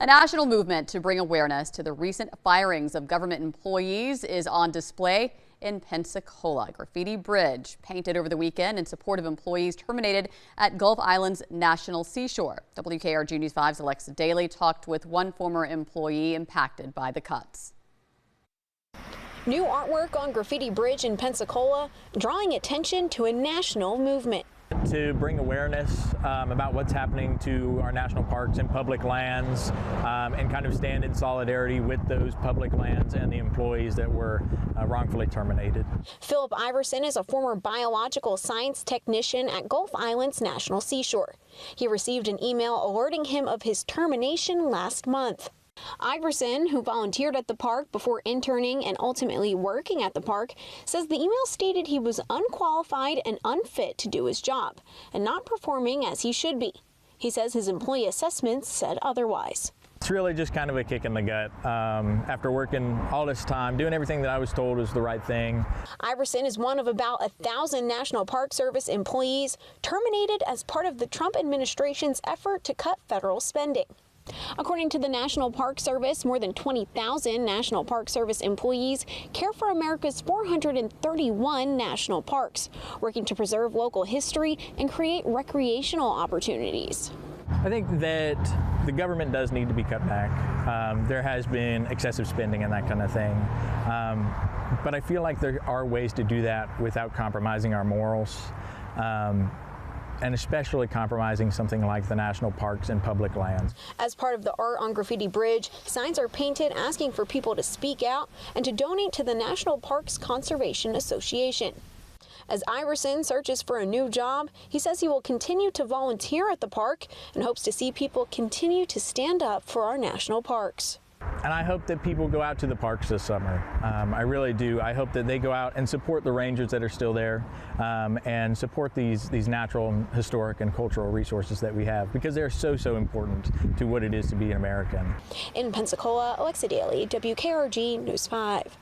A national movement to bring awareness to the recent firings of government employees is on display in Pensacola. Graffiti Bridge, painted over the weekend in support of employees terminated at Gulf Island's National Seashore. WKRG News 5's Alexa Daly talked with one former employee impacted by the cuts. New artwork on Graffiti Bridge in Pensacola, drawing attention to a national movement. To bring awareness about what's happening to our national parks and public lands, and kind of stand in solidarity with those public lands and the employees that were wrongfully terminated. Philip Iverson is a former biological science technician at Gulf Island's National Seashore. He received an email alerting him of his termination last month. Iverson, who volunteered at the park before interning and ultimately working at the park, says the email stated he was unqualified and unfit to do his job and not performing as he should be. He says his employee assessments said otherwise. It's really just kind of a kick in the gut. After working all this time, doing everything that I was told was the right thing. Iverson is one of about 1,000 National Park Service employees terminated as part of the Trump administration's effort to cut federal spending. According to the National Park Service, more than 20,000 National Park Service employees care for America's 431 national parks, working to preserve local history and create recreational opportunities. I think that the government does need to be cut back. There has been excessive spending and that kind of thing. But I feel like there are ways to do that without compromising our morals. And especially compromising something like the national parks and public lands. As part of the art on Graffiti Bridge, signs are painted asking for people to speak out and to donate to the National Parks Conservation Association. As Iverson searches for a new job, he says he will continue to volunteer at the park and hopes to see people continue to stand up for our national parks. And I hope that people go out to the parks this summer. I really do. I hope that they go out and support the rangers that are still there, and support these natural, historic, and cultural resources that we have, because they're so important to what it is to be an American. In Pensacola, Alexa Daly, WKRG News 5.